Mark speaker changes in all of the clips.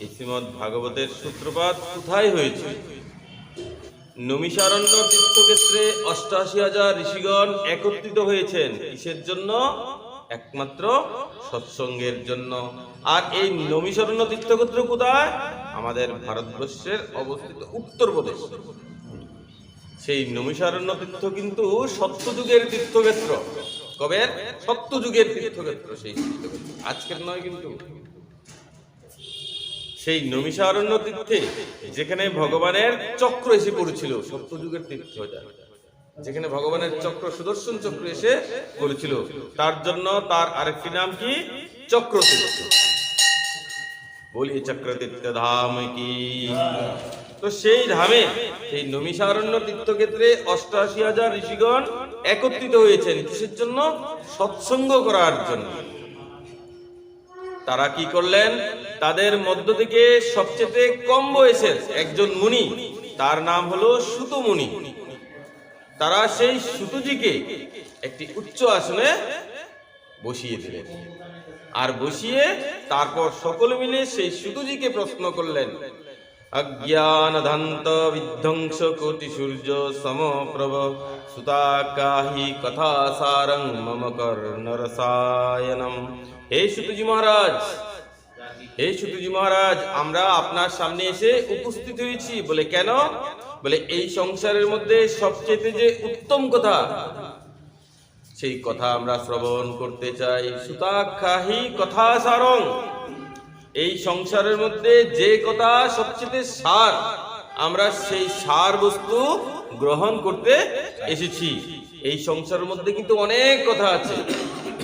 Speaker 1: এই শ্রীমদ্ ভাগবতের সূত্রপাত কোথায় হয়েছে? নমিষারণ্য তীর্থক্ষেত্রে ৮৮,০০০ ঋষিগণ একত্রিত হয়েছেন কিসের জন্য? একমাত্র সৎসঙ্গের জন্য। আর এই নমিষারণ্য তীর্থক্ষেত্র কোথায়? আমাদের ভারতবর্ষের অবস্থিত উত্তরপ্রদেশ। সেই নমিষারণ্য তীর্থ কিন্তু সত্যযুগের তীর্থক্ষেত্র। কবে? সত্যযুগের তীর্থক্ষেত্র সেই তীর্থক্ষেত্র, আজকের নয় কিন্তু। সেই নমিষারণ্য তীর্থে যেখানে ভগবানের চক্র এসে পড়েছিল, সত্যযুগের তীর্থ, যেখানে ভগবানের চক্র, সুদর্শন চক্র এসে পড়েছিল, তার জন্য তার আরেকটি নাম কি? চক্র তীর্থ। বলি চক্রতীর্থ ধাম কি। তো সেই ধামে, সেই নমিষারণ্য তীর্থক্ষেত্রে ৮৮,০০০ ঋষিগণ একত্রিত হয়েছেন কিসের জন্য? সৎসঙ্গ করার জন্য। তারা কি করলেন? তাদের মধ্য থেকে সবচেয়ে কম বয়সের একজন মুনি, তার নাম হলো সুত মুনি। তারা সেই সুতজিকে একটি উচ্চ আসনে বসিয়ে দিলেন। আর বসিয়ে তারপর সকলে মিলে সেই সুতজিকে প্রশ্ন করলেন, অজ্ঞান ধান্ত বিধ্বংস কোটি সূর্য সমপ্রভ সুতাকাহি কথা সারং মম কর্ণরসায়নম। হে সুতজি মহারাজ, হে সুতজি মহারাজ, আমরা আপনার সামনে এসে উপস্থিত হয়েছি। বলে কেন? বলে এই সংসারের মধ্যে সবচেয়ে যে উত্তম কথা, সেই কথা আমরা শ্রবণ করতে চাই। সুতাকাহি কথা সারং, এই সংসারের মধ্যে যে কথা সবচেয়ে সার, আমরা সেই সার বস্তু গ্রহণ করতে এসেছি। এই সংসারের মধ্যে কিন্তু অনেক কথা আছে।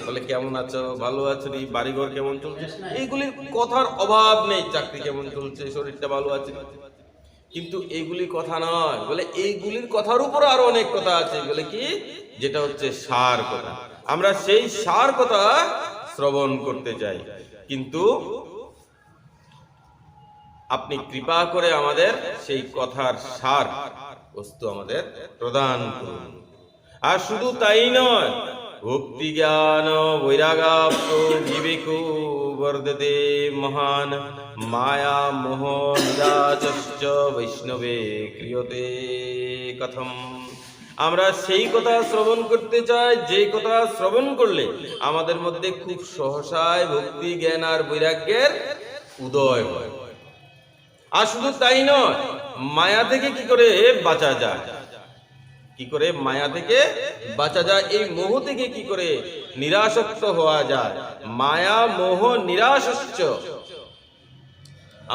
Speaker 1: বলে কেমন আছো, ভালো আছো, বাড়িঘর কেমন চলছে, এইগুলির কথার অভাব নেই। চাকরি কেমন চলছে, শরীরটা ভালো আছে, কিন্তু এইগুলি কথা নয়। বলে এইগুলির কথার উপর আরো অনেক কথা আছে। বলে কি? যেটা হচ্ছে সার কথা। আমরা সেই সার কথা শ্রবণ করতে চাই। কিন্তু আপনি কৃপা করে আমাদের সেই কথার সার বস্তু আমাদের প্রদান করুন। আর শুধু তাই নয়, ভক্তি জ্ঞান বৈরাগ্য বিবেক বর্ধতে মহান মায়া মোহ নিরাচশ্চ বৈষ্ণবে ক্রিয়তে কথম। আমরা সেই কথা শ্রবণ করতে চাই, যে কথা শ্রবণ করলে আমাদের মধ্যে খুব সহসায় ভক্তি জ্ঞান আর বৈরাগ্যের উদয় হয়। আর শুধু তাই নয়, মায়া থেকে কি করে বাঁচা যায়, কি করে মায়া থেকে বাঁচা যায়, এই মোহ থেকে কি করে নিরাসক্ত হওয়া যায়, মায়া মোহ নিরাসস্য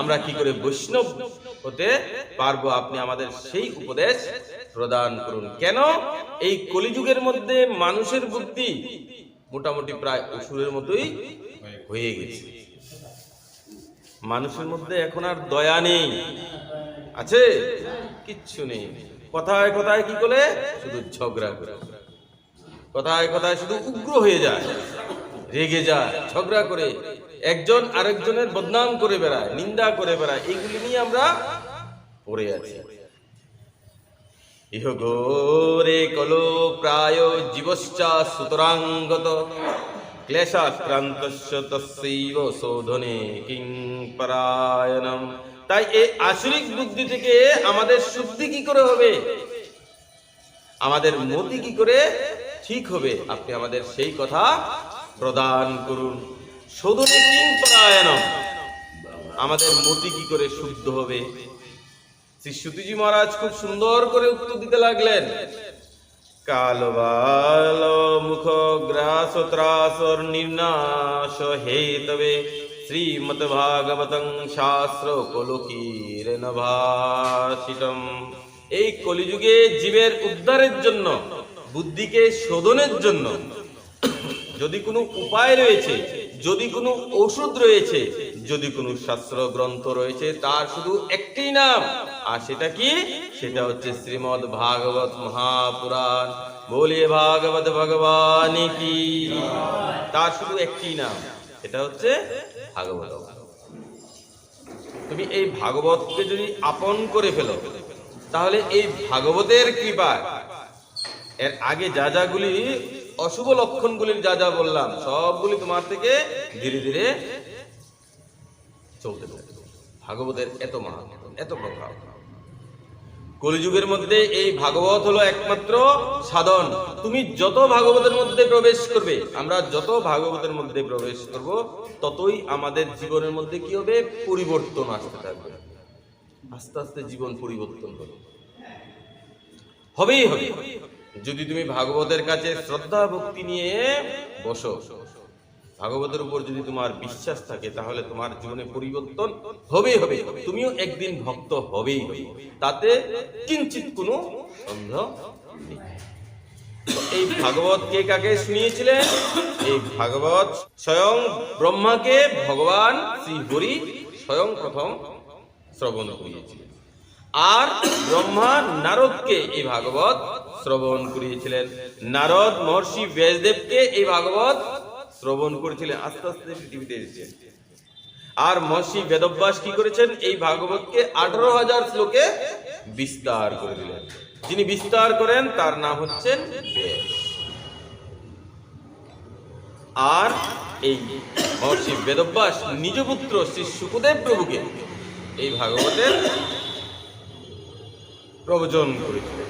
Speaker 1: আমরা কি করে বৈষ্ণব হতে পারবো, আপনি আমাদের সেই উপদেশ প্রদান করুন। কেন? এই কলিযুগের মধ্যে মানুষের বুদ্ধি মোটামুটি প্রায় অসুরের মতোই হয়ে গেছে। মানুষের মধ্যে এখন আর দয়া নেই, আছে? কিচ্ছু নেই। কথায় কথায় কি করে? শুধু ঝগড়া করে, কথায় কথায় শুধু উগ্র হয়ে যায়, রেগে যায়, ঝগড়া করে, একজন আরেকজনের বদনাম করে বেড়ায়, নিন্দা করে বেড়ায়। এইগুলি নিয়ে আমরা পড়ে আছি। ইহ গোরে কলো প্রায় জীবশ্চা সুতরাঙ্গত ক্লেশাক্রান্তস্য তস্যৈব শোধনে কিং পরায়ণম। তাই এই আসরিক বুদ্ধি থেকে আমাদের শুদ্ধি কি করে হবে, আমাদের মতি কি করে ঠিক হবে, আপনি আমাদের সেই কথা প্রদান করুন। শোধনে কিং পরায়ণম, আমাদের মতি কি করে শুদ্ধ হবে। শ্রী সুতজি মহারাজ খুব সুন্দর করে উত্তর দিতে লাগলেন। কালবাল মুখ গ্রাস ত্রাসর নির্নাশ হেতবে শ্রীমদ ভাগবতং শাস্ত্র কলুকীর নভাষিতম। এই কলিযুগে জীবের উদ্ধারের জন্য, বুদ্ধিকে শোধনের জন্য যদি কোনো উপায় রয়েছে, যদি কোনো ঔষধ রয়েছে, যদি কোনো শাস্ত্র গ্রন্থ রয়েছে, তার শুধু একটি নাম। আর সেটা কি? সেটা হচ্ছে শ্রীমদ্ ভাগবত মহাপুরাণ। বলিয়ে ভাগবত ভগবান কি। তার শুধু একটি নাম, এটা হচ্ছে ভাগবত। তুমি এই ভাগবতকে যদি আপন করে ফেলো, তাহলে এই ভাগবতের কৃপায় এর আগে যা যাগুলি অশুভ লক্ষণগুলির যা যা বললাম, সবগুলি তোমার থেকে ধীরে ধীরে চলতে থাকবে। ভাগবতের এত মাহাত্ম্য, এত প্রভাব। কলিযুগের মধ্যে এই ভাগবত হলো একমাত্র সাধন। তুমি যত ভাগবতের মধ্যে প্রবেশ করবে, আমরা যত ভাগবতের মধ্যে প্রবেশ করব, ততই আমাদের জীবনের মধ্যে কি হবে? পরিবর্তন আসতে থাকবে। আস্তে আস্তে জীবন পরিবর্তন হবেই হবে। যদি তুমি ভাগবতের কাছে শ্রদ্ধা ভক্তি নিয়ে বসো, ভাগবতের উপর যদি তোমার বিশ্বাস থাকে, তাহলে তোমার জীবনে পরিবর্তন হবেই হবে। তুমিও একদিন ভক্ত হবেই হবে, তাতে কিঞ্চিত কোনো সন্দেহ নেই। এই ভাগবত কে কাকে শুনিয়েছিলেন? এই ভাগবত স্বয়ং ব্রহ্মাকে ভগবান শ্রী হরি স্বয়ং প্রথম শ্রবণ করিয়েছিলেন, আর ব্রহ্মা নারদকে এই ভাগবত শ্রবণ করিয়েছিলেন। নারদ মহর্ষি ব্যাসদেবকে এই ভাগবত শ্রবণ করেছিলেন। আস্তে আস্তে পৃথিবীতে এসেছে। আর মহর্ষি বেদব্যাস কি করেছেন? এই ভাগবতকে 18,000 শ্লোকে বিস্তার করে দিলেন। যিনি বিস্তার করেন তার নাম হচ্ছেন ব্যাস। আর এই মহর্ষি বেদব্যাস নিজ পুত্র শ্রী শুকদেব প্রভুকে এই ভাগবতের প্রবচন করেছিলেন।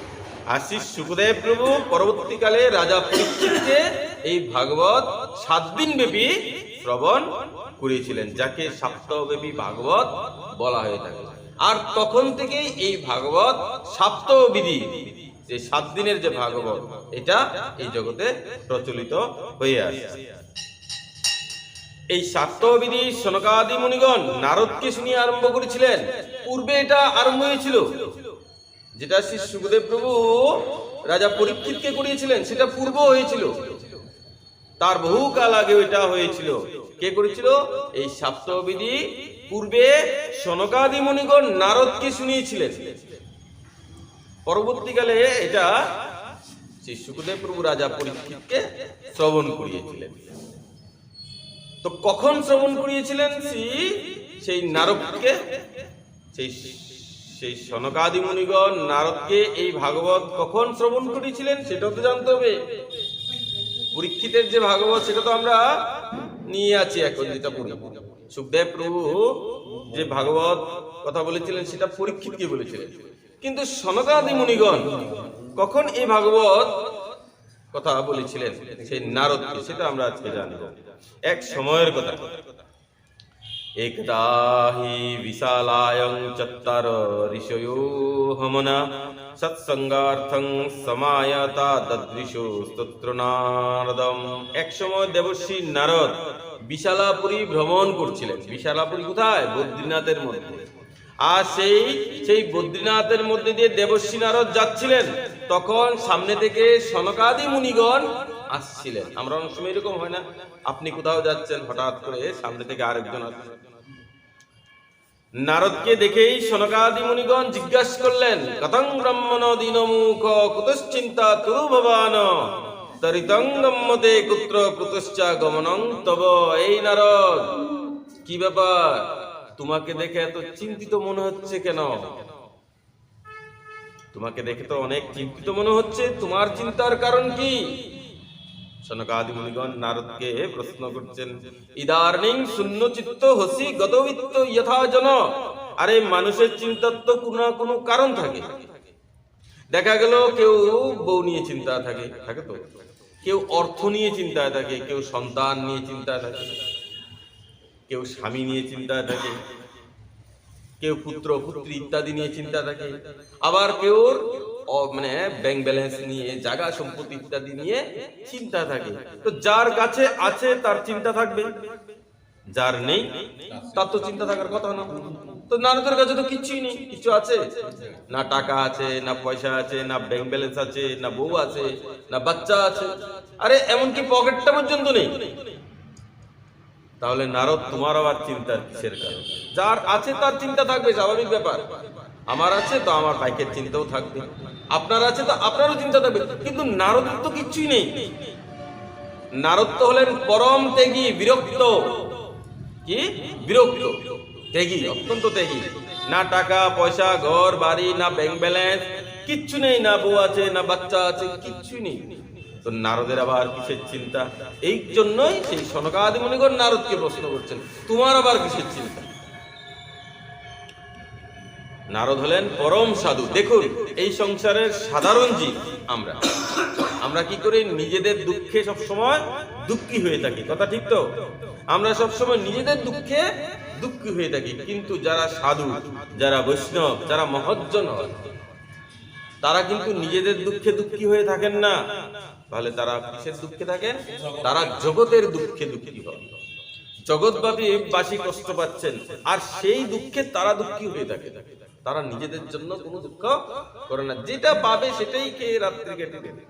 Speaker 1: আর শ্রী শুকদেব প্রভু পরবর্তীকালে রাজা পরীক্ষিতকে এই ভাগবত 7 দিন ব্যাপী শ্রবণ করিয়েছিলেন, যাকে সপ্তাহব্যাপী ভাগবত বলা হয়ে থাকে। আর তখন থেকেই এই ভাগবত সপ্তাহবিধি, যে 7 দিনের যে ভাগবত, এটা এই জগতে প্রচলিত হয়ে আসছে। এই সপ্তাহবিধি সনকাদি মুনিগণ নারদকে শুনিয়ে আরম্ভ করেছিলেন। পূর্বে এটা আরম্ভ হয়েছিল, যেটা শ্রী শুকদেব প্রভু রাজা পরীক্ষিতকে করিয়েছিলেন, সেটা পূর্ব হয়েছিল, তার বহুকাল আগে এটা হয়েছিল। কে করেছিল? এই সপ্তাহবিধি পূর্বে সনকাদি মুনিগণ নারদকে শুনিয়েছিলেন। পরবর্তীকালে এটা শ্রী শুকদেব প্রভু রাজা পরীক্ষিতকে শ্রবণ করিয়েছিলেন। তো কখন শ্রবণ করিয়েছিলেন সেই নারদকে? সেই সনকাদি মুনিগণ নারদকে এই ভাগবত কখন শ্রবণ করেছিলেন সেটাও তো জানতে হবে। পরীক্ষিতের যে ভাগবত সেটা তো আমরা নিয়ে আছি এখন, যেটা পড়ি। সুখদেব প্রভু যে ভাগবত কথা বলেছিলেন সেটা পরীক্ষিতকে বলেছিলেন, কিন্তু সনকাদি মুনিগণ কখন এই ভাগবত কথা বলেছিলেন সেই নারদকে, সেটা আমরা আজকে জানব। এক সময়ের কথা। একদা হি বিশালায়ং চত্বার ঋষयो হমনা সৎসঙ্গার্থং সমায়াতা দদৃশো স্তোত্র নারদম। এক সময় দেবর্ষি নারদ বিশালাপুরী ভ্রমণ করছিলেন। বিশালাপুরী কোথায়? বদ্রীনাথের মধ্যে। আর সেই বদ্রীনাথের মধ্যে দিয়ে দেবর্ষি নারদ যাচ্ছিলেন, তখন সামনে থেকে সনকাদি মুনিগণ আসছিলেন। আমরা অনেক সময় এরকম হয় না, আপনি কোথাও যাচ্ছেন, হঠাৎ করে সামনে থেকে আরেকজন আসছে। নারদকে দেখেই সনকাদি মুনিগণ জিজ্ঞাসা করলেন, কথং ব্রহ্মণ দীনমুখ কুতশ্চিন্তা তুরু ভবান তরিতং গম্যতে কুত্র কুতশ্চা গমনং তব। এই নারদ, কি ব্যাপার? তোমাকে দেখে এত চিন্তিত মনে হচ্ছে কেন? তোমাকে দেখে তো অনেক চিন্তিত মনে হচ্ছে, তোমার চিন্তার কারণ কি? সনকাদি মুনিগণ নারদকে প্রশ্ন করছেন, ইদার্নিং শূন্য চিত্ত হসি গতবিত্ত যথা জন। আরে মানুষের চিন্তার তো কোনো না কোনো কারণ থাকে। দেখা গেল কেউ বউ নিয়ে চিন্তা থাকে, তো কেউ অর্থ নিয়ে চিন্তায় থাকে, কেউ সন্তান নিয়ে চিন্তায় থাকে, কেউ স্বামী নিয়ে চিন্তায় থাকে, কেউ পুত্র পুত্রী ইত্যাদি নিয়ে চিন্তা থাকে, আবার কেউ ব্যাংক ব্যালেন্স নিয়ে, জায়গা সম্পত্তি ইত্যাদি নিয়ে চিন্তা থাকে। তো যার কাছে আছে তার চিন্তা থাকবে, যার নেই তার তো চিন্তা থাকার কথা না। তো নারদের কাছে তো কিচ্ছুই নেই। কিছু আছে না? টাকা আছে না, পয়সা আছে না, ব্যাংক ব্যালেন্স আছে না, বউ আছে না, বাচ্চা আছে, আরে এমনকি পকেটটা পর্যন্ত নেই। তাহলে নারদ তোমার আবার চিন্তার কিসের কারণ? যার আছে তার চিন্তা থাকবে, স্বাভাবিক ব্যাপার। আমার আছে তো আমার বাইকের চিন্তাও থাকবে, আপনার আছে তো আপনারও চিন্তা থাকবে, কিন্তু নারদের তো কিচ্ছুই নেই। নারদ তো হলেন পরম ত্যাগী, বিরক্ত। কি? বিরক্ত, ত্যাগী, অত্যন্ত ত্যাগী। না টাকা পয়সা, ঘর বাড়ি, না ব্যাংক ব্যালেন্স, কিচ্ছু নেই, না বউ আছে না বাচ্চা আছে, কিচ্ছু নেই। তো নারদের আবার কিসের চিন্তা? এই জন্যই সেই সনকাদি মুনিগণ নারদকে প্রশ্ন করছেন, তোমার আবার কিসের চিন্তা? নারদ হলেন পরম সাধু। দেখুন, এই সংসারের সাধারণ জীব আমরা কি করি, নিজেদের দুঃখে সবসময় দুঃখী হয়ে থাকি, কথা ঠিক তো? আমরা সবসময় নিজেদের দুঃখে দুঃখী হয়ে থাকি, কিন্তু যারা সাধু, যারা বৈষ্ণব, যারা মহজ্জন হয়, তারা কিন্তু নিজেদের দুঃখে দুঃখী হয়ে থাকেন না। তাহলে তারা কিসের দুঃখে থাকেন? তারা জগতের দুঃখে দুঃখী হয়। জগৎবাসী কষ্ট পাচ্ছেন, আর সেই দুঃখে তারা দুঃখী হয়ে থাকে। তারা নিজেদের জন্য কোনো দুঃখ করে না, যেটা পাবে সেটাই খেয়ে রাত্রি কেটে দেবে।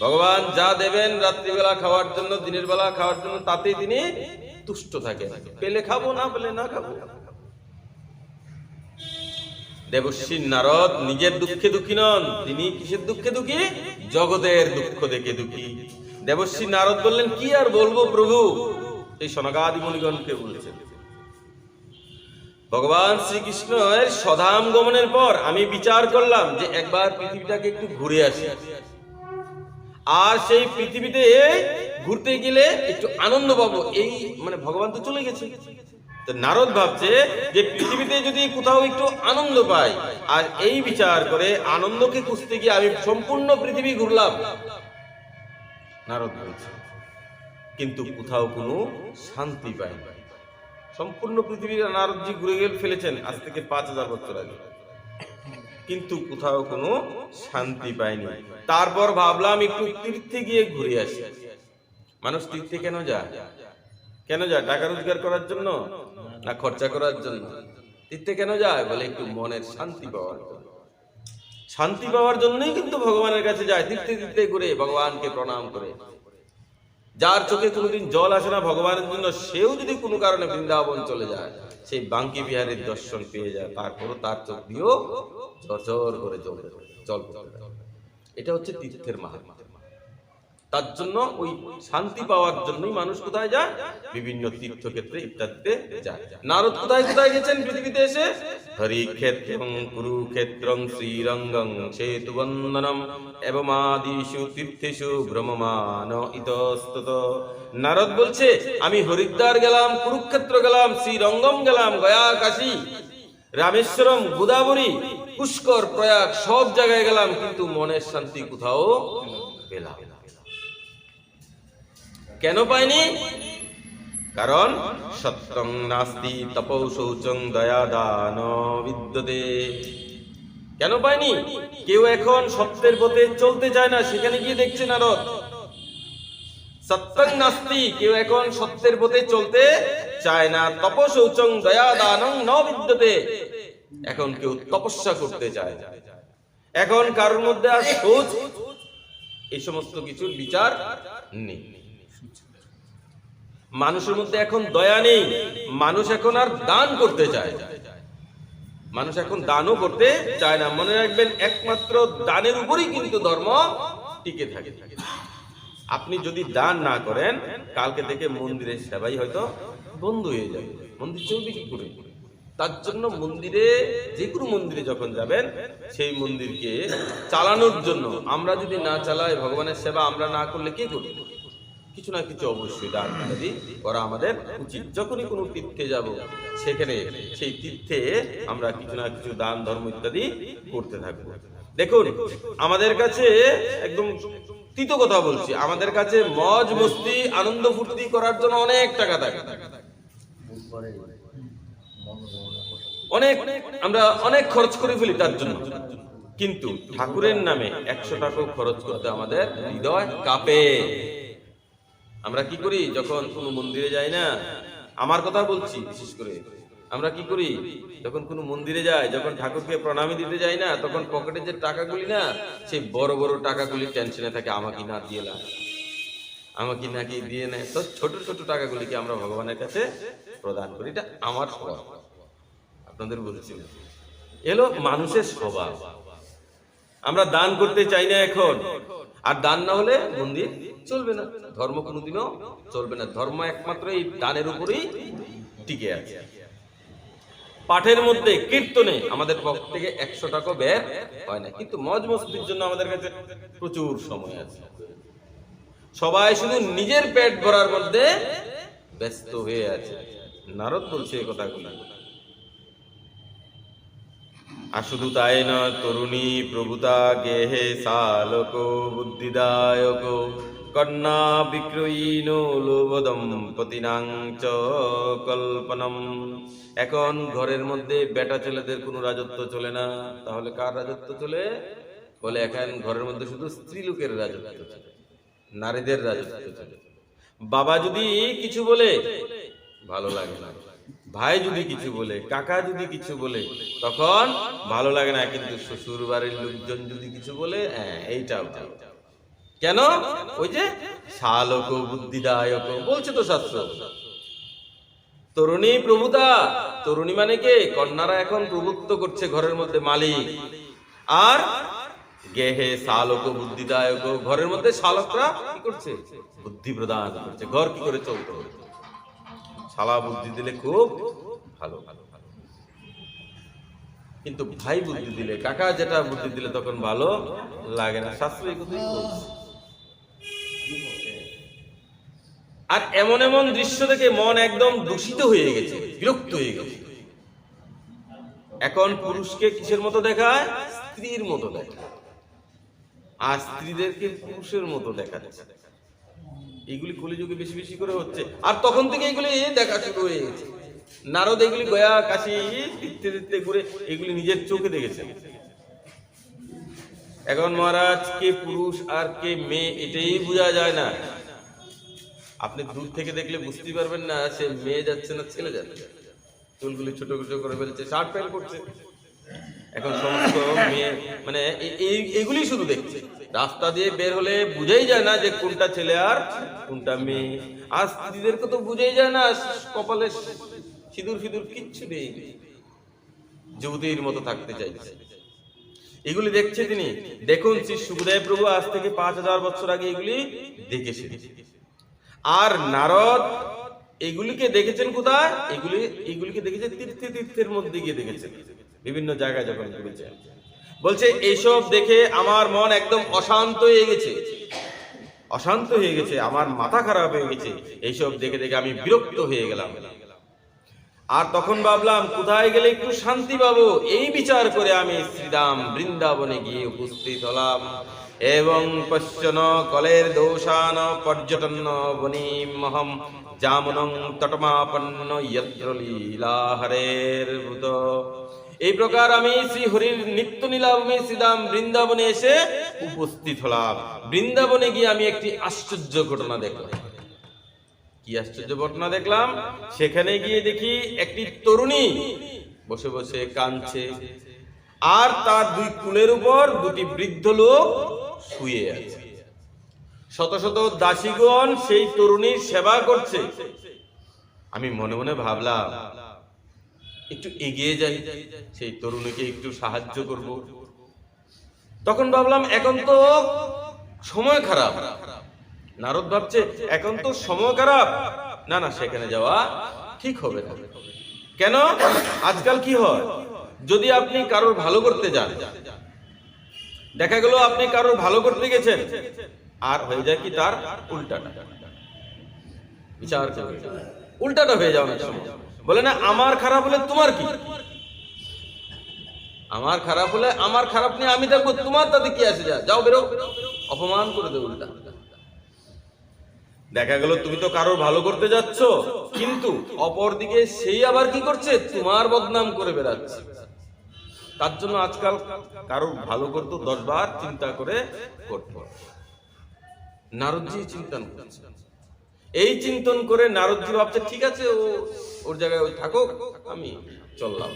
Speaker 1: ভগবান যা দেবেন রাত্রিবেলা খাওয়ার জন্য, দিনের বেলা খাওয়ার জন্য, তাতেই তিনি তুষ্ট থাকে। পেলে খাবো, না পেলে না খাবো। দেবর্ষি নারদ নিজের দুঃখে দুঃখী নন, তিনি কিসের দুঃখে দুঃখী? জগতের দুঃখ দেখে দুঃখী। দেবর্ষি নারদ বললেন, কি আর বলবো প্রভু, এই সনকাদি মুনিগণকে বলেছেন। ভগবান শ্রীকৃষ্ণের স্বধাম গমনের পর আমি বিচার করলাম যে একবার পৃথিবীটাকে একটু ঘুরে আসি, আর সেই পৃথিবীতে ঘুরতে গেলে একটু আনন্দ পাবো। এই মানে ভগবান তো চলে গেছে, নারদ ভাবছে যে পৃথিবীতে যদি কোথাও একটু আনন্দ পাই, আর এই বিচার করে আনন্দকে খুঁজতে গিয়ে আমি সম্পূর্ণ পৃথিবী ঘুরলাম, নারদ বলছে, কিন্তু কোথাও কোনো শান্তি পাই। সম্পূর্ণ পৃথিবীর নারদজি ঘুরে ফেলেছেন আজ থেকে 5000 বছর আগে, কিন্তু কোথাও কোনো শান্তি পায়নি। তারপর ভাবলাম একটু তীর্থে গিয়ে ঘুরে আসি। মানুষ তীর্থে কেন যায়? টাকা রোজগার করার জন্য না খরচা করার জন্য? তীর্থে কেন যায়? বলে একটু মনের শান্তি পাওয়ার জন্য। শান্তি পাওয়ার জন্যই কিন্তু ভগবানের কাছে যায়, তীর্থে ঘুরে ভগবানকে প্রণাম করে। যার চোখে কোনোদিন জল আসে না ভগবানের জন্য, সেও যদি কোনো কারণে বৃন্দাবন চলে যায়, সেই বাঙ্কি বিহারীর দর্শন পেয়ে যায়, তারপরও তার চোখ দিয়েও ঝরঝর করে জল পড়ে। এটা হচ্ছে তীর্থের মাহাত্ম্য। তার জন্য ওই শান্তি পাওয়ার জন্যই মানুষ কোথায় যায়? বিভিন্ন তীর্থক্ষেত্রে ইত্যাদিতে যায়। নারদ কোথায় কোথায় গেছেন পৃথিবীতে এসে? হরিক্ষেত্রং কুরুক্ষেত্রং শ্রীরঙ্গং সেতুবন্দনম এবমাদিষু তীর্থেষু ভ্রমমান ইতস্তত। নারদ বলছে, আমি হরিদ্বার গেলাম, কুরুক্ষেত্র গেলাম, শ্রীরঙ্গম গেলাম, গয়া, কাশী, রামেশ্বরম, গোদাবরী, পুষ্কর, প্রয়াগ, সব জায়গায় গেলাম, কিন্তু মনের শান্তি কোথাও পেলাম না। কেন পাইনি? কারণ সত্যং নাস্তি তপৌ শৌচং দয়া দান বিদ্যতে। কেন পাইনি? কেউ এখন সত্যের পথে চলতে চায় না, সেখানে গিয়ে দেখছে নারদ সত্যং নাস্তি, কেউ এখন সত্যের পথে চলতে চায় না। তপৌ শৌচং দয়া দানং ন বিদ্যতে, এখন কেউ তপস্যা করতে চায়। এখন কারোর মধ্যে আর শৌচ, এই সমস্ত কিছুর বিচার নেই। মানুষের মধ্যে এখন দয়া নেই, মানুষ এখন আর দান করতে চায়, মানুষ এখন দানও করতে চায় না। মনে রাখবেন, একমাত্র দানের উপরই কিন্তু ধর্ম টিকে থাকে। আপনি যদি দান না করেন, কালকে থেকে মন্দিরের সেবাই হয়তো বন্ধ হয়ে যাবে, মন্দির চলবে কি করে? তার জন্য মন্দিরে, যে কোনো মন্দিরে যখন যাবেন, সেই মন্দিরকে চালানোর জন্য, আমরা যদি না চালাই, ভগবানের সেবা আমরা না করলে কে করবে? কিছু না কিছু অবশ্যই দান ইত্যাদি করা আমাদের উচিত। যখনই কোনো তীর্থে যাব, সেখানে সেই তীর্থে আমরা কিছু না কিছু দান ধর্ম ইত্যাদি করতে থাকবো। দেখুন, আমাদের কাছে একদম তিতো কথা বলছি, আমাদের কাছে মজ মস্তি আনন্দ ফুর্তি করার জন্য অনেক টাকা থাকে, আমরা অনেক খরচ করে ফেলি তার জন্য। কিন্তু ঠাকুরের নামে 100 টাকা খরচ করতে আমাদের হৃদয় কাঁপে। আমরা কি করি? যখন কোনো মন্দিরে যাই না, আমার কথা বলছি বিশেষ করে, আমরা কি করি? যখন কোনো মন্দিরে যাই, যখন ঠাকুরকে প্রণামী দিতে যাই না, তখন পকেটে যে টাকাগুলি না, সেই বড় বড় টাকাগুলি টেনশনে থাকে, আমাকে না দিয়ে না, আমাকে নাকি দিয়ে নেয়। তো ছোট ছোট টাকাগুলিকে আমরা ভগবানের কাছে প্রদান করি। এটা আমার স্বভাব, আপনাদের বলছি না, এলো মানুষের স্বভাব। আমরা দান করতে চাই না এখন, আর দান না হলে মন্দির চলবে না, ধর্ম কোনোদিনও চলবে না। ধর্ম একমাত্র এই দানের উপরেই টিকে আছে। পাঠের মধ্যে, কীর্তনে আমাদের পক্ষ থেকে 100 টাকা ব্যয় হয় না, কিন্তু মজ মস্তির জন্য আমাদের কাছে প্রচুর সময় আছে। সবাই শুধু নিজের পেট ভরার মধ্যে ব্যস্ত হয়ে আছে। নারদ বলছে এই কথাগুলো। আর শুধু তাই নয়, তরুণী প্রভুতা গেহে সালোক বুদ্ধিদায়ক কন্যা বিক্রয়ীণ লোভদম্পতিনাং চ কল্পনম। এখন ঘরের মধ্যে বেটা ছেলেদের কোনো রাজত্ব চলে না, তাহলে কার রাজত্ব চলে? বলে এখন ঘরের মধ্যে শুধু স্ত্রী লোকের রাজত্ব চলে, নারীদের রাজত্ব চলে। বাবা যদি কিছু বলে ভালো লাগে না, ভাই যদি কিছু বলে, কাকা যদি কিছু বলে তখন ভালো লাগে না, কিন্তু শ্বশুর বাড়ির লোকজন যদি কিছু বলে এইটাও ভালো। কেন? ওই যে শালক বুদ্ধিদায়ক বলছে তো শাস্ত্র। তরুণী প্রভুতা, তরুণী মানে কে? কন্যারা এখন প্রভুত্ব করছে ঘরের মধ্যে, মালিক। আর গেহে শালক বুদ্ধিদায়ক, ঘরের মধ্যে শালকরা কি করছে? বুদ্ধি প্রদান করছে, ঘর কি করে চলতে হবে। শালা বুদ্ধি দিলে খুব ভালো, কিন্তু ভাই বুদ্ধি দিলে, কাকা যেটা বুদ্ধি দিলে তখন ভালো লাগে না। শাস্ত্র এই কথাই বলছে। আর এমন এমন দৃশ্য দেখে মন একদম দূষিত হয়ে গেছে, বিরক্ত হয়ে গেছে। এখন পুরুষকে কিসের মতো দেখায়? স্ত্রীর মতো দেখায়, আর স্ত্রীদেরকে পুরুষের মতো দেখাচ্ছে। এইগুলি কলিযুগে বেশি বেশি করে হচ্ছে, আর তখন থেকে এগুলি দেখা শুরু হয়ে গেছে। নারদ এগুলি গয়া কাশি দিতে দিতে ঘুরে এগুলি নিজের চোখে দেখেছে। এখন মহারাজ কে পুরুষ আর কে মেয়ে এটাই বোঝা যায় না। আপনি দূর থেকে দেখলে বুঝতে পারবেন না সে মেয়ে যাচ্ছে না ছেলে যাচ্ছে। চুলগুলি ছোট ছোট করে ফেলছে, শার্ট প্যান্ট করছে। এখন সমস্ত মেয়ে মানে এইগুলি শুধু দেখছে। রাস্তা দিয়ে বের হলে বুঝাই যায় না যে কোনটা ছেলে আর কোনটা মেয়ে। আর স্ত্রীদেরকে তো বুঝাই যায় না, কপালে সিঁদুর ফিদুর কিচ্ছু নেই, যুবতীর মতো থাকতে চাইছে। এগুলি দেখছে তিনি। দেখুন শ্রী সুখদেব প্রভু আজ থেকে 5000 বছর আগে এগুলি দেখেছে। আর নারদ এগুলিকে দেখেছেন কোথায়? এগুলিকে দেখেছে তীর্থের মধ্যে গিয়ে দেখেছেন, বিভিন্ন জায়গায় যখন ঘুরেছেন। বলছে এইসব দেখে আমার মন একদম অশান্ত হয়ে গেছে, অশান্ত হয়ে গেছে, আমার মাথা খারাপ হয়ে গেছে। এইসব দেখে দেখে আমি বিরক্ত হয়ে গেলাম। আর তখন ভাবলাম কোথায় গেলে একটু শান্তি পাবো। এই বিচার করে আমি শ্রীরাম বৃন্দাবনে গিয়ে উপস্থিত হলাম। এবং পশ্চন কলের দোষান পর্যটন বনিমহম জামনং তটমাপন্ন যত্র লীলাহরের ভূত। এই প্রকার আমি শ্রী হরির নিত্য নীলাভূমি শ্রীরাম বৃন্দাবনে এসে উপস্থিত হলাম। বৃন্দাবনে গিয়ে আমি একটি আশ্চর্য ঘটনা দেখলাম। কি আশ্চর্য ঘটনা দেখলাম? সেখানে গিয়ে দেখি একটি তরুণী বসে বসে কাঁদছে, আর তার দুই কুলের উপর দুটি বৃদ্ধ লোক শুয়ে আছে। শত শত দাসীগণ সেই তরুণীর সেবা করছে। আমি মনে মনে ভাবলাম একটু এগিয়ে যাই, সেই তরুণীকে একটু সাহায্য করব। তখন ভাবলাম এখন তো সময় খারাপ। নারদ ভাবছে এখন তো সময় খারাপ, না না সেখানে যাওয়া ঠিক হবে না। কেন? আজকাল কি হয়, যদি আপনি কারোর ভালো করতে যান, দেখা গেল আপনি কারোর ভালো করতে গেছেন, আর হয়ে যায় কি তার উল্টাটা। বিচার করে উল্টাটা হয়ে যাওয়ার সময় বলে না আমার খারাপ হলে তোমার কি, আমার খারাপ হলে আমার খারাপ নিয়ে আমি থাকবো, তোমার তাতে কি আসে যায়, যাও বেরো, অপমান করে দেবো উল্টা। দেখা গেল তুমি তো কারোর ভালো করতে যাচ্ছ, কিন্তু অপরদিকে সেই আবার কি করছে, তোমার বদনাম করে বেড়াচ্ছে। তার জন্য আজকাল কারোর ভালো করতে 10 বার চিন্তা করে করতে হয়। নারদজি চিন্তন করছে, এই চিন্তন করে নারদজি ভাবছে ঠিক আছে ওর জায়গায় ওই থাকুক, আমি চললাম।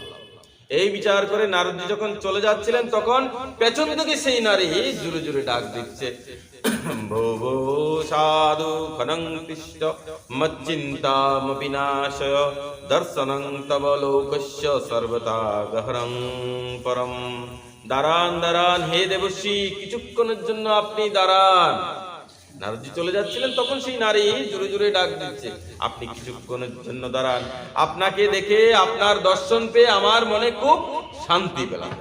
Speaker 1: এই বিচার করে নারদজি যখন চলে যাচ্ছিলেন তখন পেছন থেকে সেই নারী জোরে জোরে ডাক দিচ্ছে, ভো সাধু খনং তিষ্ঠ মচ্চিন্তামপি নাশয় দর্শনং তব লোকস্য সর্বতা গহরং পরম। দাঁড়ান দাঁড়ান হে দেবশ্রী, কিছুক্ষণের জন্য আপনি দাঁড়ান। নারদজি চলে যাচ্ছিলেন তখন সেই নারী জোরে জোরে ডাক দিচ্ছে, আপনি কিছুক্ষণের জন্য দাঁড়ান। আপনাকে দেখে, আপনার দর্শন পেয়ে আমার মনে খুব শান্তি পেলাম।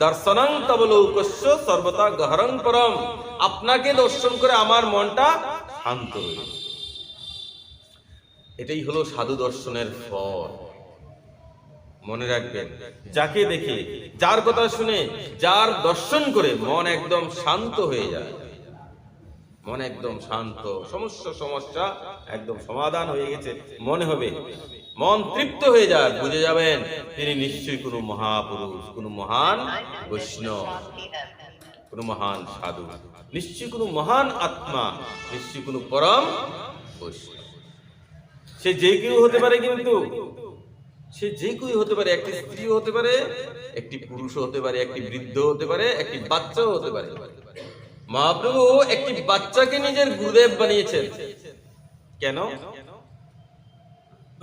Speaker 1: দর্শনং তব লোকস্য সর্বতা গহরং পরম, আপনাকে দর্শন করে আমার মনটা শান্ত হয়ে গেল। এটাই হলো সাধু দর্শনের ফল। মনে রাখবেন, যাকে দেখে, যার কথা শুনে, যার দর্শন করে মন একদম শান্ত হয়ে যায়, মন একদম শান্ত, সমস্যা একদম সমাধান হয়ে গেছে মনে হবে, মন তৃপ্ত হয়ে যায়, বুঝে যাবেন তিনি নিশ্চয়ই কোনো মহাপুরুষ, কোনো মহান বৈষ্ণব, কোনো মহান সাধু, নিশ্চয়ই কোনো মহান আত্মা, নিশ্চয়ই কোনো পরম বৈষ্ণব। সে যে কেউ হতে পারে, কিন্তু সে যে কেউ হতে পারে, একটি স্ত্রী হতে পারে, একটি পুরুষ হতে পারে, একটি বৃদ্ধ হতে পারে, একটি বাচ্চাও হতে পারে। মহাপ্রভু একটি বাচ্চাকে নিজের গুরুদেব বানিয়েছেন। কেন?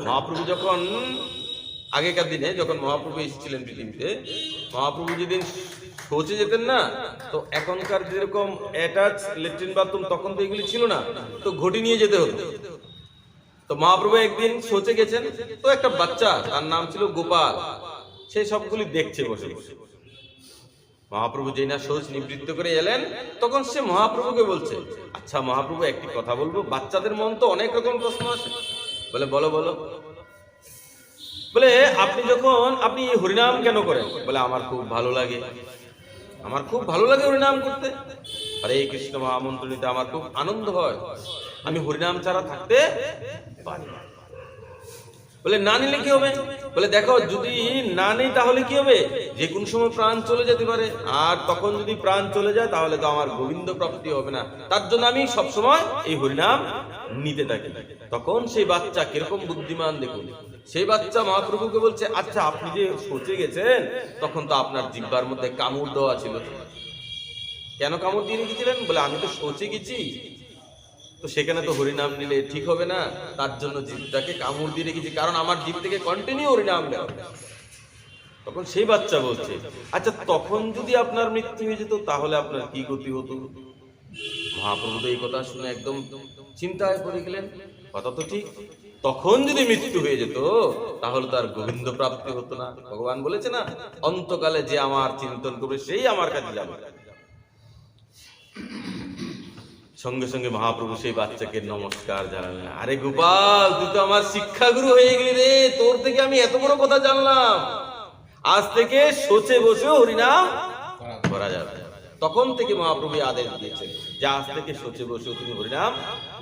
Speaker 1: মহাপ্রভু যখন আগেকার দিনে যখন মহাপ্রভু এসেছিলেন পৃথিবীতে, মহাপ্রভু যেদিন শৌচে যেতেন না, তো এখনকার যেরকম অ্যাটাচ ল্যাট্রিন বাথরুম তখন তো এগুলি ছিল না, তো ঘটি নিয়ে যেতে হতো। তো মহাপ্রভু একদিন শৌচে গেছেন, তো একটা বাচ্চা, তার নাম ছিল গোপাল, সে সবগুলি দেখছে বসে বসে। মহাপ্রভু যেই না শৌচ নিবৃত্ত করে এলেন, তখন সে মহাপ্রভুকে বলছে, আচ্ছা মহাপ্রভু একটি কথা বলবো, বাচ্চাদের মন তো অনেক রকম প্রশ্ন আসে। বলে বলো বলো। বলে আপনি হরিনাম কেন করেন? বলে আমার খুব ভালো লাগে, আমার খুব ভালো লাগে হরিনাম করতে, হরে কৃষ্ণ মহামন্ত্র নিতে আমার খুব আনন্দ হয়, আমি হরিনাম ছাড়া থাকতে পারি না। বলে না নিলে কি হবে? বলে দেখো, যদি না নেই তাহলে কি হবে, যে কোন সময় প্রাণ চলে যেতে পারে, আর তখন যদি প্রাণ চলে যায় তাহলে তো আমার গোবিন্দ প্রাপ্তি হবে না, তার জন্য আমি সবসময় এই হরিনাম নিতে থাকি। তখন সেই বাচ্চা কিরকম বুদ্ধিমান দেখুন, সেই বাচ্চা মহাপ্রভুকে বলছে, আচ্ছা আপনি যে শৌচে গেছেন তখন তো আপনার জিহ্বার মধ্যে কামড় দেওয়া ছিল, কেন কামড় দিয়ে রেখেছিলেন? বলে আমি তো শৌচে গেছি, তো সেখানে তো হরিনাম নিলে ঠিক হবে না, তার জন্য জিভটাকে কামড় দিয়ে রেখেছি, কারণ আমার জিভ থেকে কন্টিনিউ হরিনাম বের হবে। তখন সেই বাচ্চা বলছে, আচ্ছা তখন যদি আপনার মৃত্যু হয়ে যেত তাহলে আপনার কি গতি হতো? মহাপ্রভু তো এই কথা শুনে একদম চিন্তায় পড়ে গেলেন, কথা তো ঠিক, তখন যদি মৃত্যু হয়ে যেত তাহলে তার গোবিন্দ প্রাপ্তি হতো না। ভগবান বলেছে না, অন্তকালে যে আমার চিন্তন করবে সেই আমার কাছে যাবে। সঙ্গে সঙ্গে মহাপ্রভু সেই বাচ্চাকে নমস্কার জানালেন, আরে গোপাল, তুই তো আমার শিক্ষাগুরু হয়ে গেলি রে, তোর থেকে আমি এত বড় কথা জানলাম, আজ থেকে শোচে বসে হরিনাম করা যাবে। তখন থেকে মহাপ্রভু আদেশ দিয়েছেন যে আজ থেকে শোচে বসে তুমি হরিনাম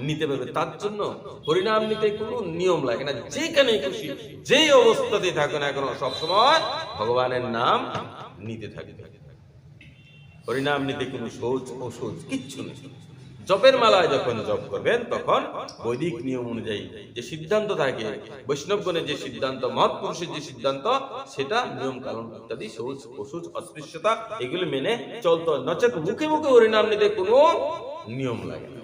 Speaker 1: নিতে পারবে। তার জন্য হরিনাম নিতে কোনো নিয়ম লাগে না, যেখানে খুশি যেই অবস্থাতে থাকবে না কেন সবসময় ভগবানের নাম নিতে থাকবে। হরিনাম নিতে কোনো শৌচ অশৌচ কিচ্ছু নেই। জপের মালায় যখন জপ করবেন তখন বৈদিক নিয়ম অনুযায়ী যে সিদ্ধান্ত থাকে, বৈষ্ণবগণের যে সিদ্ধান্ত, মহাপুরুষের যে সিদ্ধান্ত, সেটা নিয়ম কানুন ইত্যাদি, শৌচ অশৌচ অস্পৃশ্যতা এগুলো মেনে চলতে, নচেত মুখে মুখে হরিনাম নিতে কোনো নিয়ম লাগে না।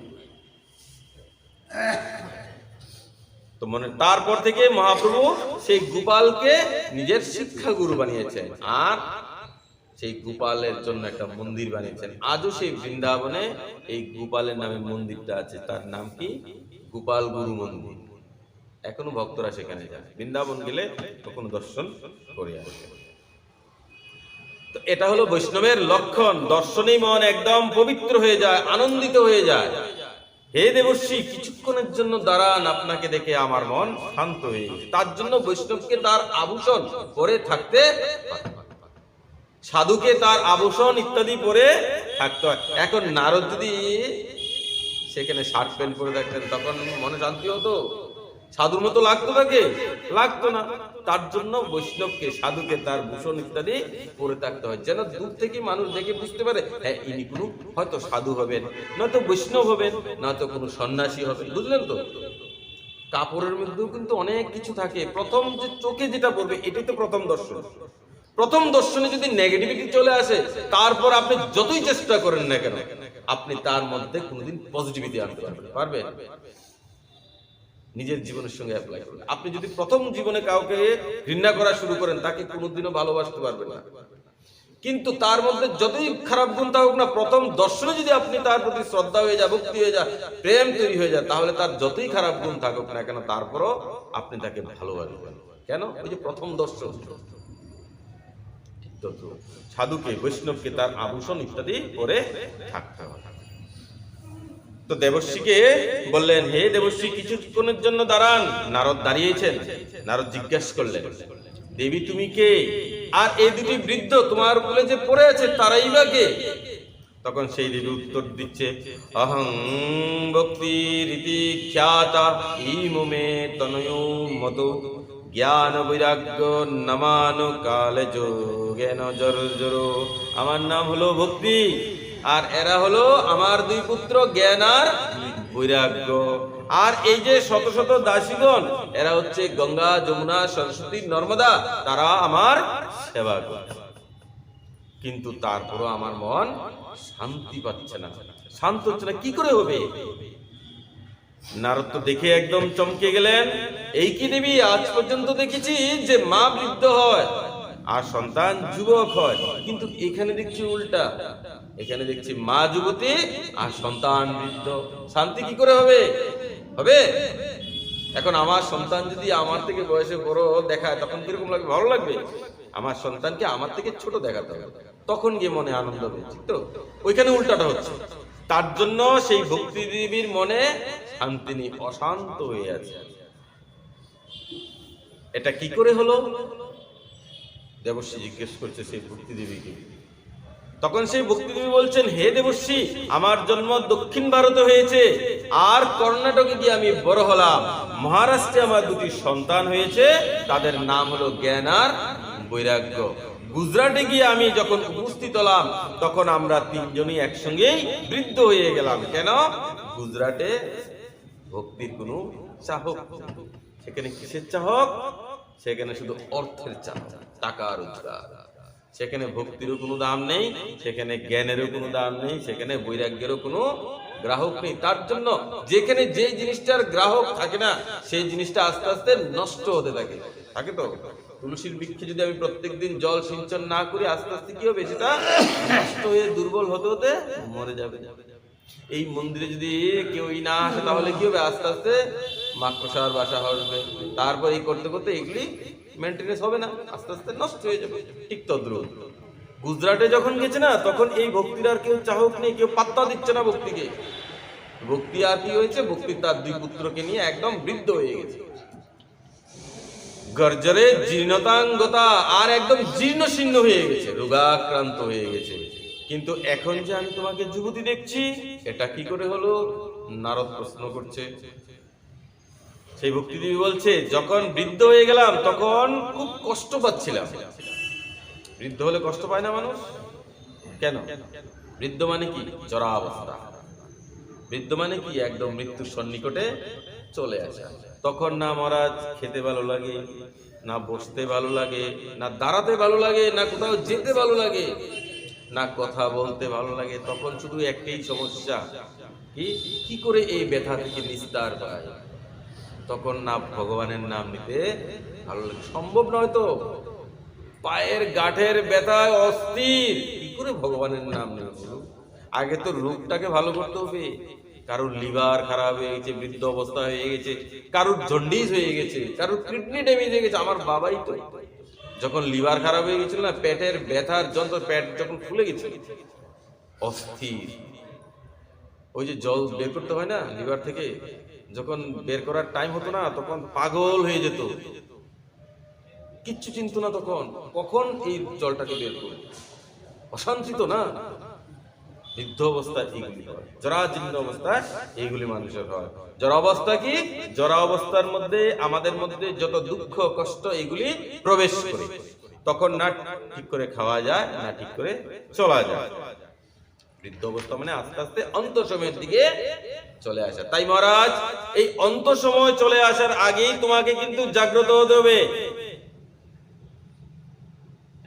Speaker 1: তো মনে, তারপর থেকে মহাপ্রভু সেই গোপালকে নিজের শিক্ষাগুরু বানিয়েছেন, আর সেই গোপালের জন্য একটা মন্দির বানিয়েছেন। আজও সেই বৃন্দাবনে এই গোপালের নামে মন্দিরটা আছে, তার নাম কি? গোপাল গুরু মন্দির। এখনো ভক্তরা সেখানে যায়, বৃন্দাবন গেলে কখনো দর্শন করে আসে। তো এটা হলো বৈষ্ণবের লক্ষণ, দর্শনেই মন একদম পবিত্র হয়ে যায়, আনন্দিত হয়ে যায়। হে দেবর্ষী, কিছুক্ষণের জন্য দাঁড়ান, আপনাকে দেখে আমার মন শান্ত হয়ে গেছে। তার জন্য বৈষ্ণবকে তার আভূষণ পরে থাকতে, সাধুকে তার আভূষণ ইত্যাদি পরে থাকতে হয়। এখন নারদ যদি সেখানে শার্ট প্যান্ট পরে থাকতেন তখন মনে শান্তি হতো? সাধুর মতো লাগতো তাকে? লাগতো না। তার জন্য বৈষ্ণবকে, সাধুকে তার ভূষণ ইত্যাদি পরে থাকতে হয়, যেন দূর থেকে মানুষ দেখে বুঝতে পারে হ্যাঁ ইনি কোনো হয়তো সাধু হবেন, নয়তো বৈষ্ণব হবেন, নয়তো কোনো সন্ন্যাসী হবেন। বুঝলেন তো? কাপড়ের মধ্যেও কিন্তু অনেক কিছু থাকে। প্রথম যে চোখে যেটা পড়বে এটাই তো প্রথম দর্শন। প্রথম দর্শনে যদি নেগেটিভিটি চলে আসে, তারপর আপনি যতই চেষ্টা করেন না কেন আপনি তার মধ্যে কোনোদিন পজিটিভিটি আনতে পারবেন? নিজের জীবনের সঙ্গে অ্যাপ্লাই করুন। আপনি যদি প্রথম জীবনে কাউকে ঘৃণা করা শুরু করেন, তাকে কোনোদিনও ভালোবাসতে পারবেন না। কিন্তু তার মধ্যে যতই খারাপ গুণ থাকুক না, প্রথম দর্শনে যদি আপনি তার প্রতি শ্রদ্ধা হয়ে যায়, ভক্তি হয়ে যায়, প্রেম তৈরি হয়ে যায়, তাহলে তার যতই খারাপ গুণ থাকুক না কেন তারপরও আপনি তাকে ভালোবাসবেন। কেন? ওই যে প্রথম দর্শন। সাধুকে, বৈষ্ণবকে তার আভূষণ ইত্যাদি পরে থাকতে হবে। তো দেবর্ষীকে বললেন, হে দেবর্ষী, কিছুক্ষণের জন্য দাঁড়ান। নারদ দাঁড়িয়েছেন। নারদ জিজ্ঞাসা করলেন, দেবী তুমি কে? আর এই দুটি বৃদ্ধ তোমার কোলে যে পড়ে আছে তারাই বা কে? তখন সেই দেবী উত্তর দিচ্ছে, অহং ভক্তি রীতি খ্যাতা ইমুমে তনয় মত জ্ঞান বৈরাগ্য নামানো কালে যোগেন জর। আমার নাম হলো ভক্তি, আর এরা হলো আমার দুই পুত্র জ্ঞান আর বৈরাগ্য। আর এই যে শত শত দাসীগণ, এরা হচ্ছে গঙ্গা, যমুনা, সরস্বতী, নর্মদা, তারা আমার সেবা করে। কিন্তু তারপরও আমার মন শান্তি পাচ্ছে না, শান্ত হচ্ছে না। কি করে হবে? নারদ তো দেখে একদম চমকে গেলেন। এই কি দেবী, আজ পর্যন্ত দেখেছি যে মা বৃদ্ধ হয় আর সন্তান যুবক হয়, কিন্তু এখানে দেখছি উল্টা। এখানে দেখছি মা যুবতী আর সন্তান বৃদ্ধ। শান্তি কি করে হবে? হবে? এখন আমার সন্তান যদি আমার থেকে বয়সে বড় দেখায়, তখন কিরকম লাগবে? ভালো লাগবে? আমার সন্তানকে আমার থেকে ছোট দেখাতে হবে, তখন গিয়ে মনে আনন্দ হবে, ঠিক তো? ওইখানে উল্টাটা হচ্ছে। তার জন্য সেই ভক্তি দেবীর মনে শান্তি নেই, অশান্ত হয়ে আছে। এটা কি করে হলো? দেবশ্রী জিজ্ঞেস করছে সেই ভক্তি দেবীকে। তখন সেই ভক্তি দেবী বলছেন, হে দেবশ্রী, আমার জন্ম দক্ষিণ ভারতে হয়েছে, আর কর্ণাটকে গিয়ে আমি বড় হলাম। মহারাষ্ট্রে আমার দুটি সন্তান হয়েছে, তাদের নাম হলো জ্ঞান আর বৈরাগ্য। গুজরাটে গিয়ে আমি যখন উপস্থিত হলাম, তখন আমরা তিনজনই একসঙ্গেই বৃদ্ধ হয়ে গেলাম। কেন? গুজরাটে ভক্তির কোনো চাহক, সেখানে কিসের চাহক? সেখানে শুধু অর্থের চাহক, টাকা রোজগার। সেখানে ভক্তিরও কোনো দাম নেই, সেখানে জ্ঞানেরও কোনো দাম নেই, সেখানে বৈরাগ্যেরও কোনো গ্রাহক নেই। তার জন্য যেখানে যে জিনিসটার গ্রাহক থাকে না, সেই জিনিসটা আস্তে আস্তে নষ্ট হতে থাকে। থাকে তো? তুলসীর বৃক্ষে যদি আমি প্রত্যেকদিন জল সিঞ্চন না করি, আস্তে আস্তে কি হবে? সেটা নষ্ট হয়ে দুর্বল হতে হতে মরে যাবে। এই মন্দিরে যদি কেউই না আসে, তাহলে কি হবে? আস্তে আস্তে মাকড়সার বাসা হবে। তারপর এই করতে করতে এগুলি মেনটেনেন্স হবে না, আস্তে আস্তে নষ্ট হয়ে যাবে। ঠিক তদ্রুপ গুজরাটে যখন গেছে না, তখন এই ভক্তির আর কেউ চাহক নেই, কেউ পাত্তা দিচ্ছে না ভক্তিকে। ভক্তি আর কি হয়েছে? ভক্তি তার দুই পুত্রকে নিয়ে একদম বৃদ্ধ হয়ে গেছে। গর্জরে জীর্ণতাঙ্গতা, আর একদম জীর্ণ শীর্ণ হয়ে গেছে, রোগাক্রান্ত হয়ে গেছে। কিন্তু এখন যে আমি তোমাকে যুবতী দেখছি, এটা কি করে হলো? নারদ প্রশ্ন করছে। সেই ভক্তিদেবী বলছে, যখন বৃদ্ধ হয়ে গেলাম তখন খুব কষ্ট পাচ্ছিলাম। বৃদ্ধ হলে কষ্ট পায় না মানুষ? কেন? বৃদ্ধ মানে কি? জরা অবস্থা। বৃদ্ধ মানে কি? একদম মৃত্যুর সন্নিকটে চলে আসা। তখন না মহারাজ খেতে ভালো লাগে, না বসতে ভালো লাগে, না দাঁড়াতে ভালো লাগে, না কোথাও যেতে ভালো লাগে, না কথা বলতে ভালো লাগে। তখন শুধু একটাই সমস্যা, কি করে এই ব্যথা থেকে নিস্তার পায়। তখন না ভগবানের নাম নিতে ভালো লাগে, সম্ভব নয় তো। পায়ের গাঁঠের ব্যথায় অস্থির, কি করে ভগবানের নাম নেব? আগে তো রোগটাকে ভালো করতে হবে। কারোর লিভার খারাপ হয়ে গেছে, বৃদ্ধ অবস্থা হয়ে গেছে, কারোর জন্ডিস হয়ে গেছে, কারোর কিডনি ড্যামেজ হয়ে গেছে। আমার বাবাই তো যখন লিভার খারাপ হয়ে গেছিল না, পেটের ব্যথার যন্ত্র, পেট যখন ফুলে গেছে, অস্থির। ওই যে জল বের করতে হয় না লিভার থেকে, যখন বের করার টাইম হতো না, তখন পাগল হয়ে যেত, কিচ্ছু চিন্ত না তখন, কখন এই জলটাকে বের করবে। অশান্তি তো না? বৃদ্ধ অবস্থায় এইগুলি হয়, জরাজীর্ণ অবস্থায় এইগুলি মানুষের হয়। জরা অবস্থা কি? জরা অবস্থার মধ্যে আমাদের মধ্যে যত দুঃখ কষ্ট এগুলি প্রবেশ করে, তখন না ঠিক করে খাওয়া যায়, না ঠিক করে চলা যায়। বৃদ্ধ অবস্থা মানে আস্তে আস্তে অন্ত সময়ের দিকে চলে আসা। তাই মহারাজ, এই অন্ত সময় চলে আসার আগেই তোমাকে কিন্তু জাগ্রত হতে হবে,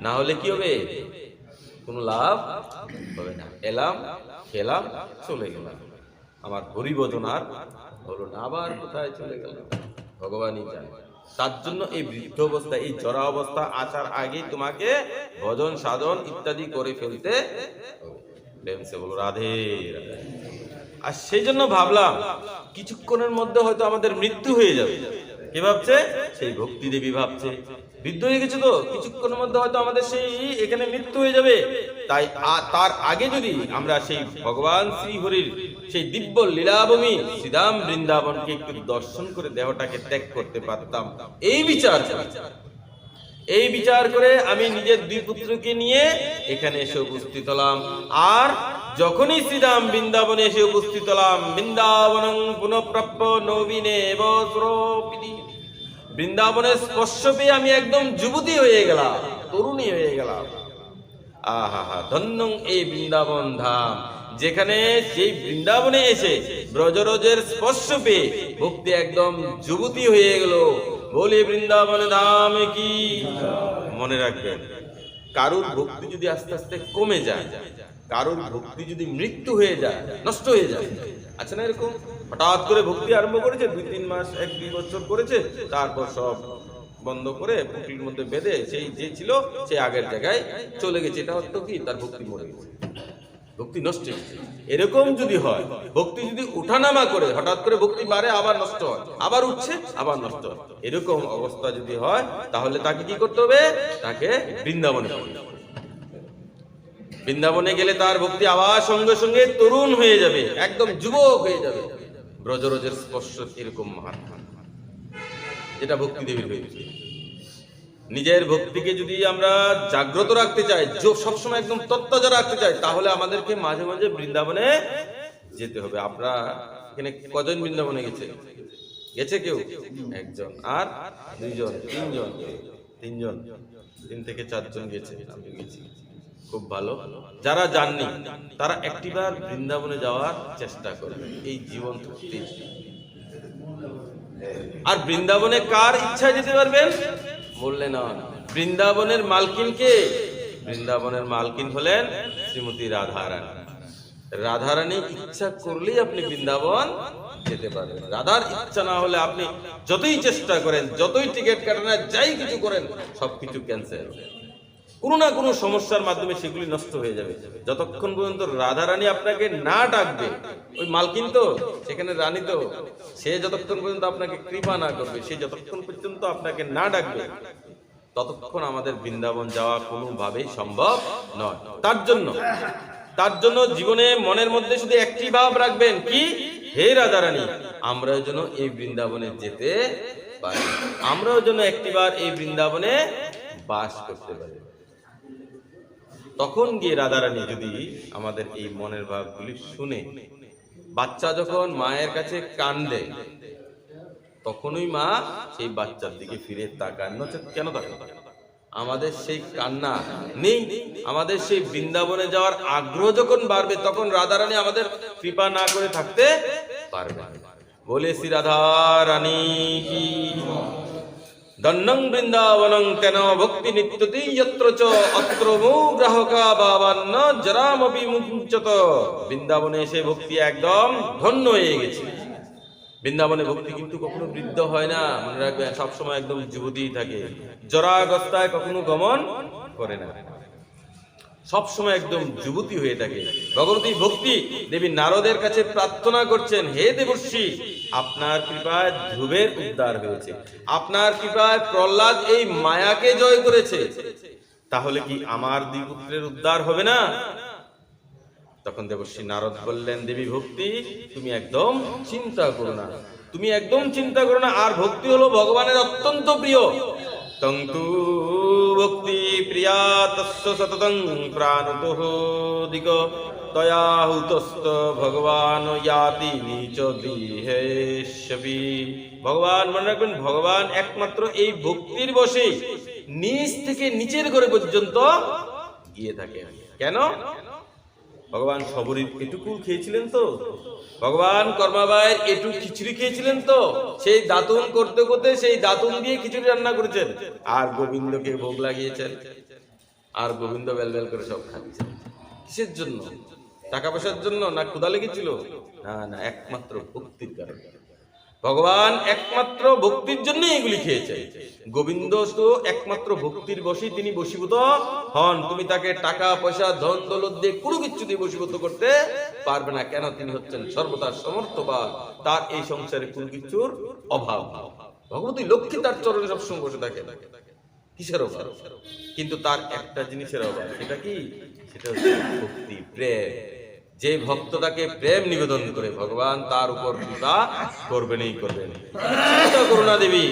Speaker 1: না হলে কি হবে? কোনো লাভ হবে না। এলাম, খেলাম, চলে গেলাম, আমার হরিভজন আর হলো না, আবার কোথায় চলে গেল ভগবানই জানে। তার জন্য এই বৃদ্ধ অবস্থা, এই জরা অবস্থা আসার আগেই তোমাকে ভজন সাধন ইত্যাদি করে ফেলতে হবে। বলো রাধে রাধে। আর সেই জন্য ভাবলাম কিছুক্ষণের মধ্যে হয়তো আমাদের মৃত্যু হয়ে যাবে। কে ভাবছে? সেই ভক্তি দেবী ভাবছে, বৃদ্ধ হয়ে গেছে তো, কিছুক্ষণের মধ্যে হয়তো আমাদের সেই এখানে মৃত্যু হয়ে যাবে। তাই তার আগে যদি আমরা সেই ভগবান শ্রী হরির সেই দিব্য লীলাভূমি শ্রীধাম বৃন্দাবনকে একটু দর্শন করে দেহটাকে ত্যাগ করতে পারতাম, এই বিচার, এই বিচার করে আমি নিজের দুই পুত্রকে নিয়ে এখানে এসে উপস্থিত হলাম। আর যখনই শ্রীরাম বৃন্দাবনে এসে উপস্থিত হলাম, বৃন্দাবনং পুনঃপ্রাপ্য নবীনে বস্রোপিতি, বৃন্দাবনের স্পর্শ পেয়ে আমি একদম যুবতী হয়ে গেলাম, তরুণী হয়ে গেলাম। আহা হা, ধন্যং এই বৃন্দাবন ধাম, যেখানে সেই বৃন্দাবনে এসে ব্রজরজের স্পর্শ পেয়ে ভক্তি একদম যুবতী হয়ে গেল। বলি বৃন্দাবন ধাম কি। মনে রাখবেন, কারুর ভক্তি যদি আস্তে আস্তে কমে যায়, কারুর ভক্তি যদি মৃত্যু হয়ে যায়, নষ্ট হয়ে যায়, আচ্ছা না এরকম, হঠাৎ করে ভক্তি আরম্ভ করেছে, 2-3 মাস 1-2 বছর করেছে, তারপর সব বন্ধ করে পুটলির মধ্যে বেঁধে সেই যে ছিল সে আগের জায়গায় চলে গেছে। এটা অর্থ কি? তার ভক্তি মরে গেছে, ভক্তি নষ্ট হয়েছে। এরকম যদি হয়, ভক্তি যদি উঠানামা করে, হঠাৎ করে ভক্তি বাড়ে আবার নষ্ট হয়, আবার উঠছে আবার নষ্ট হয়, এরকম অবস্থা যদি হয়, তাহলে তাকে কি করতে হবে? তাকে বৃন্দাবনে যেতে হবে। বৃন্দাবনে গেলে তার ভক্তি আবার সঙ্গে সঙ্গে তরুণ হয়ে যাবে, একদম যুবক হয়ে যাবে। ব্রজরজের স্পর্শ এরকম মাহাত্ম্য, যেটা ভক্তি দেবীর হয়েছে। নিজের ভক্তিকে যদি আমরা জাগ্রত রাখতে চাই, সবসময় একদম তত্ত্বাজা রাখতে চাই, তাহলে আমাদেরকে মাঝে মাঝে বৃন্দাবনে যেতে হবে। আপনারা এখানে কজন বৃন্দাবনে গেছে? গেছে কেউ? একজন, আর দুইজন, তিনজন, 3 থেকে 4 জন গেছে। আমি গেছি, খুব ভালো। যারা যাননি তারা একটিবার বৃন্দাবনে যাওয়ার চেষ্টা করবে এই জীবন থাকতে। আর বৃন্দাবনে কার ইচ্ছায় যেতে পারবেন বললেন? বৃন্দাবনের মালকিন কে? বৃন্দাবনের মালকিন হলেন শ্রীমতী রাধারানী। রাধারানী ইচ্ছা করলেই আপনি বৃন্দাবন যেতে পারবেন। রাধার ইচ্ছা না হলে আপনি যতই চেষ্টা করেন, যতই টিকিট কাটেন, যাই কিছু করেন, সবকিছু ক্যান্সেল। কোনো না কোনো সমস্যার মাধ্যমে সেগুলি নষ্ট হয়ে যাবে। যতক্ষণ পর্যন্ত রাধারানী আপনাকে না ডাকবে, ওই মালকিন তো সেখানে রানী তো, সে যতক্ষণ পর্যন্ত আপনাকে কৃপা না করবে, সে যতক্ষণ পর্যন্ত আপনাকে না ডাকবে, ততক্ষণ আমাদের বৃন্দাবন যাওয়া কোনোভাবেই সম্ভব নয়। তার জন্য জীবনে মনের মধ্যে শুধু একটি ভাব রাখবেন, কি? হে রাধারানী, আমরাও যেন এই বৃন্দাবনে যেতে পারি, আমরাও যেন একটিবার এই বৃন্দাবনে বাস করতে পারি। তখন গিয়ে রাধারানী যদি আমাদের এই মনের ভাবগুলি শুনে, বাচ্চা যখন মায়ের কাছে কান্দে, তখনই মা সেই বাচ্চার দিকে ফিরে তাকান। কেন তাকান? আমাদের সেই কান্না নেই, আমাদের সেই বৃন্দাবনে যাওয়ার আগ্রহ যখন বাড়বে, তখন রাধারানী আমাদের কৃপা না করে থাকতে পারবে। বলে শ্রী রাধারানী কি। দন্নং বৃন্দাবনং তেন ভক্তি নিত্যতি যত্র চ অত্র মো গ্রাহকা বাবান্ন জরামপি মুঞ্চত। বৃন্দাবনে এসে ভক্তি একদম ধন্য হয়ে গেছে। বৃন্দাবনে ভক্তি কিন্তু কখনো বৃদ্ধ হয় না, মনে রাখবেন, সবসময় একদম যুবতী থাকে, জরাবস্থায় কখনো গমন করে না, সবসময় একদম যুবতী হয়ে থাকে। ভগবতী ভক্তি দেবী নারদের কাছে প্রার্থনা করছেন, হে দেবর্ষি, আপনার কৃপায় ধ্রুবের উদ্ধার হয়েছে, আপনার কৃপায় প্রহ্লাদ এই মায়াকে জয় করেছে, তাহলে কি আমার দুই পুত্রের উদ্ধার হবে না? তখন দেবর্ষি নারদ বললেন, দেবী ভক্তি, তুমি একদম চিন্তা করো না, তুমি একদম চিন্তা করো না। আর ভক্তি হলো ভগবানের অত্যন্ত প্রিয়। তন্তু ভক্তি প্রিয়া তস্য সততং প্রাণতঃ দিক তয়া হুতস্ত ভগবান ইয়াতি নিচ গৃহেশ্বপি। ভগবান, মনে রাখবেন, ভগবান একমাত্র এই ভক্তির বশে নিচ থেকে নিচের ঘরে পর্যন্ত গিয়ে থাকে। কেন? ভগবান সবরীর এটুকু খেয়েছিলেন তো, ভগবান কর্মাবায়ের এটুকু খিচুড়ি খেয়েছিলেন তো, সেই দাতুন করতে করতে সেই দাতুন দিয়ে খিচুড়ি রান্না করেছেন, আর গোবিন্দকে ভোগ লাগিয়েছেন, আর গোবিন্দ বেলবেল করে সব খাচ্ছেন। কিসের জন্য? টাকা পয়সার জন্য না ক্ষুধা লেগেছিল? না না, একমাত্র ভক্তির কারণে। ভগবান একমাত্র ভক্তির জন্য এগুলি খেয়েছে। গোবিন্দ তো একমাত্র ভক্তির বশেই তিনি বশীভূত হন। তুমি তাকে টাকা পয়সা ধন দৌলত দিয়ে কোনো কিছু দিয়ে বশীভূত করতে পারবে না। কেন? তিনি হচ্ছেন সর্বদা সমর্থবান, তার এই সংসারে কোনো কিছুর অভাব। ভগবতী লক্ষ্মী তার চরণে সবসময় বসে থাকে, কিসের অভাব? কিন্তু তার একটা জিনিসের অভাব, সেটা কি? সেটা হচ্ছে ভক্তি, প্রেম। যে ভক্ত তাকে প্রেম নিবেদন করে, ভগবান তার উপর কৃপা করবেনই করবেন। চিন্তা করো না দেবী,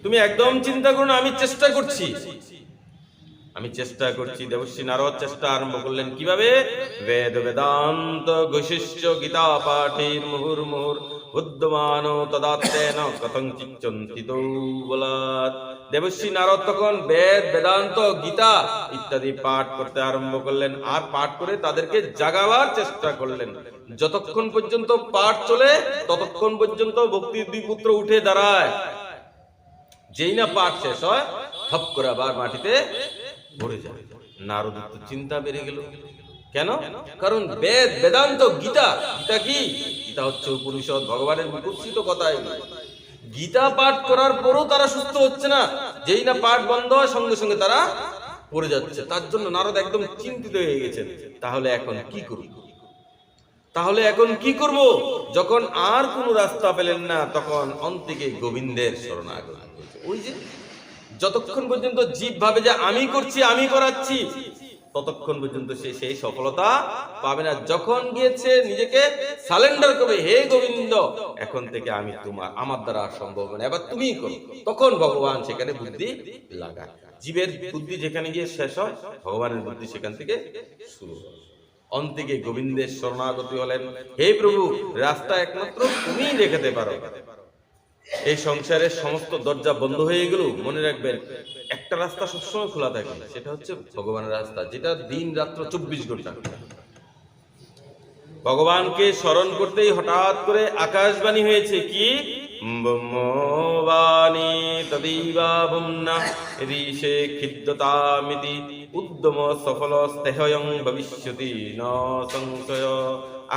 Speaker 1: তুমি একদম চিন্তা করো না, আমি চেষ্টা করছি, আমি চেষ্টা করছি। দেবর্ষি নারদ চেষ্টা আরম্ভ করলেন কিভাবে? বেদ বেদান্ত গৈশিষ্য গীতা পাঠের মুহুর্মুহুর উদ্যমান তদাত্তেন কথঞ্চিৎ চন্তিত বলাৎ। দেবর্ষি নারদ তখন বেদ বেদান্ত গীতা ইত্যাদি পাঠ করতে আরম্ভ করলেন, আর পাঠ করে তাদেরকে জাগাবার চেষ্টা করলেন। যতক্ষণ পর্যন্ত পাঠ চলে ততক্ষণ পর্যন্ত ভক্তির দুই পুত্র উঠে দাঁড়ায়। যেই না পাঠ শেষ হয় থপ করে আবার মাটিতে পড়ে যায়। নারদ তো চিন্তা বেড়ে গেল। কেন? কারণ বেদ বেদান্ত গীতা, গীতা কি? গীতা হচ্ছে উপনিষদ, ভগবানের মুখস্থিত কথা। গীতা পাঠ করার পরও তারা সুস্থ হচ্ছে না। যেই না পাঠ বন্ধ হয় সঙ্গে সঙ্গে তারা পড়ে যাচ্ছে। তার জন্য নারদ একদম চিন্তিত হয়ে গেছেন। তাহলে এখন কি করব? যখন আর কোনো রাস্তা পেলেন না তখন অন্তিকে গোবিন্দের শরণাগত। ওই যে যতক্ষণ পর্যন্ত জীব ভাবে যে আমি করছি, আমি করাচ্ছি, ততক্ষণ পর্যন্ত সে সেই সফলতা পাবে না। যখন গিয়েছে নিজেকে সারেন্ডার করবে, হে গোবিন্দ এখন থেকে আমি তোমার, আমার দ্বারা সম্ভব না, এবার তুমিই করো, তখন ভগবান সেখানে বুদ্ধি লাগায়। জীবের বুদ্ধি যেখানে গিয়ে শেষ হয় ভগবানের বুদ্ধি সেখান থেকে শুরু হয়। অন্তিকে গোবিন্দের শরণাগতি হলেন, হে প্রভু রাস্তা একমাত্র তুমিই দেখাতে পারো। এই সংসারের সমস্ত দরজা বন্ধ হয়ে গেল, মনে রাখবেন একটা রাস্তা সবসময় খোলা থাকে, সেটা হচ্ছে ভগবানের রাস্তা, যেটা দিন রাত্র 24 ঘন্টা। ভগবানকে স্মরণ করতেই হঠাৎ করে আকাশবাণী হয়েছে কি? ব্রহ্মবাণী তদৈবা বুম্না ঋষে খিদ্যতামিতি উদ্যম সফল স্তেহয়ং ভবিষ্যতি ন সংশয়।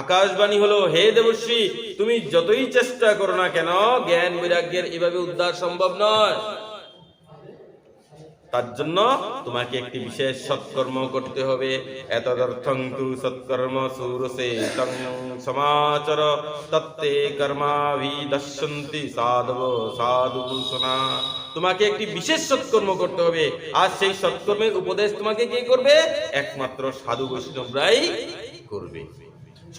Speaker 1: আকাশবাণী হলো, হে দেবশ্রী তুমি যতই চেষ্টা করো না কেন জ্ঞান বৈরাগ্যের এভাবে উদ্ধার সম্ভব নয়। তার জন্য তোমাকে একটি বিশেষ সৎকর্ম করতে হবে। এতদর্থং তু সৎকর্ম সুরসে তং সমাচর তত্তে কর্মাভিদর্শন্তি সাধব সাধু পুরুষনা। তোমাকে একটি বিশেষ সৎকর্ম করতে হবে, আর সেই সৎকর্মের উপদেশ তোমাকে কে করবে? একমাত্র সাধু বৈষ্ণবরাই করবে।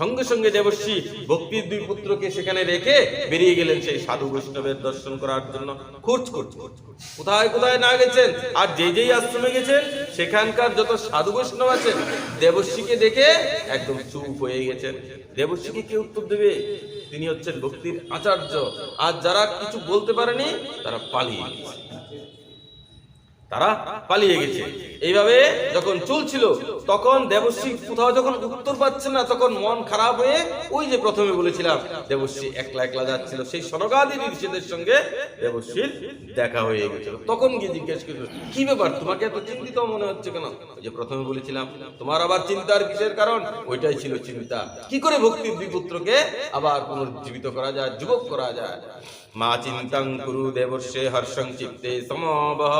Speaker 1: সঙ্গে সঙ্গে দেবর্ষি ভক্তির দুই পুত্রকে সেখানে রেখে বেরিয়ে গেলেন সেই সাধু বৈষ্ণবের দর্শন করার জন্য। খোঁজ কোথায় কোথায় না গেছেন, আর যেই আশ্রমে গেছেন সেখানকার যত সাধু বৈষ্ণব আছেন দেবর্ষিকে দেখে একদম চুপ হয়ে গেছেন। দেবর্ষিকে কে উত্তর দেবে? তিনি হচ্ছেন ভক্তির আচার্য, আর যারা কিছু বলতে পারেনি তারা পালিয়ে গেছে। এইভাবে যখন চলছিল তখন দেবশ্রী কোথাও যখন উত্তর পাচ্ছে না তখন মন খারাপ হয়ে, ওই যে প্রথমে বলেছিলাম দেবশ্রী একলা একলা যাচ্ছিল, সেই সনকাদি ঋষিদের সঙ্গে দেবশ্রীর দেখা হয়ে গেছিল। তখন গিয়ে জিজ্ঞেস করল, কি ব্যাপার তোমাকে এত চিন্তিত মনে হচ্ছে কেন? ওই যে প্রথমে বলেছিলাম তোমার আবার চিন্তার কিসের কারণ? ওইটাই ছিল চিন্তা, কি করে ভক্তির দুই পুত্রকে আবার পুনর্জীবিত করা যায়, যুবক করা যায়। মা চিন্তাং কুরু দেবর্ষে হর্ষং চিত্তে সমবহ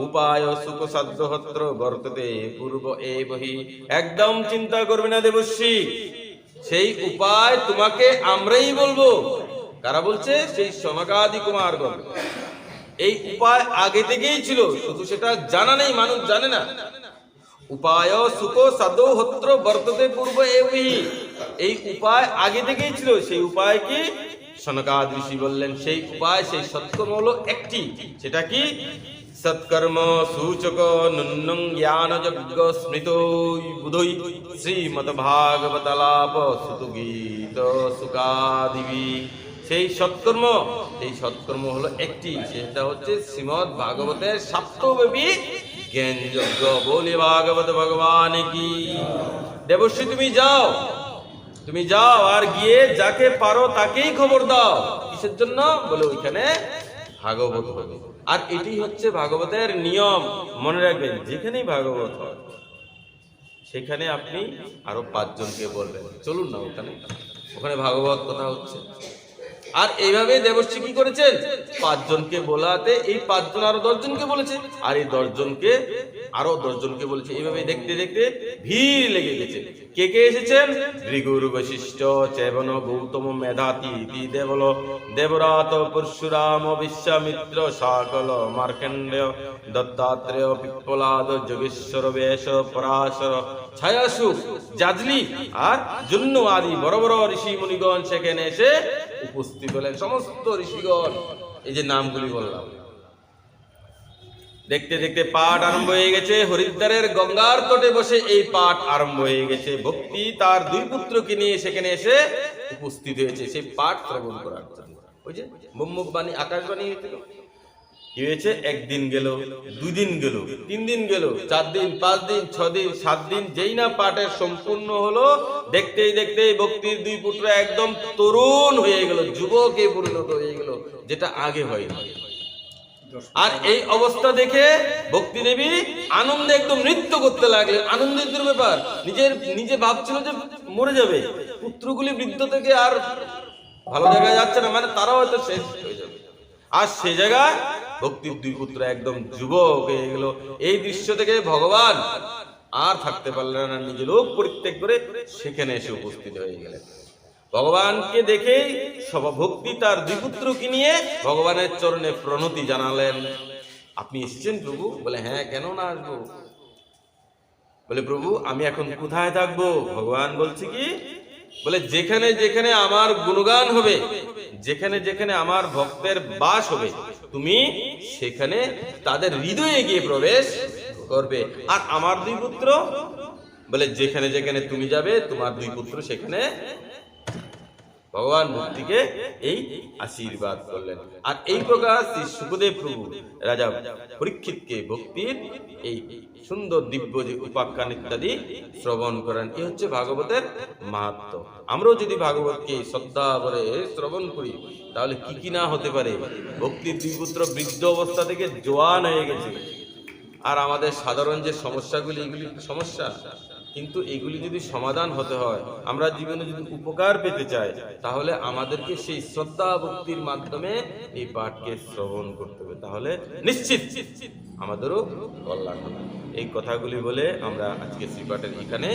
Speaker 1: উপায় সুখ সাধ্যহত্র বর্ততে পূর্ব এবহি। একদম চিন্তা করবে না দেবর্ষি, সেই উপায় তোমাকে আমরাই বলবো। কারা বলছে? সেই সনকাদি কুমারগণ। এই উপায় আগে থেকেই ছিল, শুধু সেটা জানা নেই, মানুষ জানে না। উপায় সুখ সাধ্যহত্র বর্ততে পূর্ব এবহি, এই উপায় আগে থেকেই ছিল। সেই উপায় কি? সনকাদ ঋষি বললেন সেই উপায়, সেই সৎকর্ম হলো একটি। সেটা কি? সৎকর্ম সূচক নুন্নং জ্ঞান যজ্ঞ স্মৃত বুধৈ শ্রীমদ ভাগবতালাপ সুত গীত সুকাদিবি। সেই সৎকর্ম হলো একটি, সেটা হচ্ছে শ্রীমদ ভাগবতের সপ্তব্যাপী জ্ঞান যজ্ঞ। বলি ভাগবত ভগবান কি। দেবশ্রী তুমি যাও আর গিয়ে যাকে পারো তাকেই খবর দাও। কিসের জন্য? বলে ওইখানে ভাগবত হবে। আর এটি হচ্ছে ভাগবতের নিয়ম। মনে রাখবেন যেখানেই ভাগবত হয় সেখানে আপনি আরো 5 জনকে বলবেন, চলুন না ওখানে ভাগবত কথা হচ্ছে। আর এইভাবে দেবশ্রী কি করেছেন? 5 জনকে বলাতে এই 5 জন আরো 10 জনকে বলেছে, আর এই 10 জনকে আরো 10 জনকে বলেছে। এইভাবে দেখতে দেখতে ভিড় লেগে গেছে। কে কে এসেছেন? ঋগুর বশিষ্ঠ চেবন গৌতম মেধাতি দেবল দেবরাত পরশুরাম বিশ্বামিত্র সাকল মার্কণ্ডেয় দত্তাত্রেয় পিপ্পলাদ যোগেশ্বর বেশ পরাশর ছায়াসু জাজলি আর জন্য আদি বড় বড় ঋষি মুনিগণ সেখানে এসে উপস্থিত হলেন। সমস্ত ঋষিগণ, এই যে নামগুলি বললাম, দেখতে দেখতে পাঠ আরম্ভ হয়ে গেছে। হরিদ্বারের গঙ্গার তটে বসে এই পাঠ আরম্ভ হয়ে গেছে। ভক্তি তার দুই পুত্রকে নিয়ে সেখানে এসে উপস্থিত হয়েছে সেই পাঠ শ্রবণ করার জন্য। ওই যে ব্রহ্মবাণী আকাশবাণী হয়েছিল। কি হয়েছে? একদিন গেল, 2 দিন গেল, 3 দিন গেল, 4 দিন, 5 দিন, 6 দিন, 7 দিন, যেই না পাঠের সম্পূর্ণ হলো, দেখতেই দেখতেই ভক্তির 2 পুত্র একদম তরুণ হয়ে গেল, যুবকে পরিণত হয়ে গেল, যেটা আগে হয়নি। আর এই অবস্থা দেখে ভক্তি দেবী আনন্দে একদম নৃত্য করতে লাগলেন। আনন্দের ব্যাপার, নিজে ভাবছিল যে মরে যাবে, পুত্রগুলি বৃদ্ধ থেকে আর ভালো জায়গায় যাচ্ছে না, মানে তারাও হয়তো শেষ হয়ে যাবে। আর সে জায়গায় ভক্তির 2 পুত্র একদম যুবক হয়ে গেল। এই দৃশ্য থেকে ভগবান আর থাকতে পারলেন না, নিজের লোক পরিত্যাগ করে সেখানে এসে উপস্থিত হয়ে গেলেন। ভগবানকে দেখেই ভক্তি তার 2 পুত্রকে নিয়ে ভগবানের চরণে প্রণতি জানালেন। আপনি এসেছেন প্রভু? বলে হ্যাঁ, কেন না আসবো? বলে প্রভু আমি এখন কোথায় থাকবো? ভগবান বলছে কি, বলে যেখানে যেখানে আমার গুণগান হবে, যেখানে যেখানে আমার ভক্তের বাস হবে, তুমি সেখানে তাদের হৃদয়ে গিয়ে প্রবেশ করবে। আর আমার 2 পুত্র, বলে যেখানে যেখানে তুমি যাবে তোমার 2 পুত্র সেখানে। ভগবান ভক্তিকে এই আশীর্বাদ করলেন। আর এই প্রকার শ্রী সুখদেব প্রভু রাজা পরীক্ষিতকে ভক্তির এই সুন্দর দিব্য যে উপাখ্যান ইত্যাদি শ্রবণ করেন। এই হচ্ছে ভাগবতের মাহাত্ম্য। আমরাও যদি ভাগবতকে শ্রদ্ধা করে শ্রবণ করি তাহলে কি কি না হতে পারে। ভক্তির 2 পুত্র বৃদ্ধ অবস্থা থেকে জোয়ান হয়ে গেছে। আর আমাদের সাধারণ যে সমস্যাগুলি, এগুলি সমস্যা, কিন্তু এগুলি যদি সমাধান হতে হয়, আমরা জীবনে যদি উপকার পেতে চাই, তাহলে আমাদেরকে সেই শ্রদ্ধা ভক্তির মাধ্যমে এই পাঠকে শ্রবণ করতে হবে। তাহলে নিশ্চিত আমাদেরও কল্যাণ হবে। এই কথাগুলি বলে আমরা আজকে শ্রীপাঠের এখানে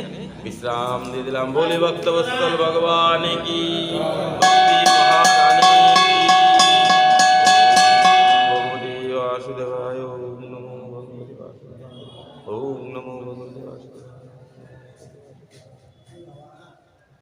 Speaker 1: বিশ্রাম দিয়ে দিলাম। বলি ভক্তবৎসল ভগবান কি।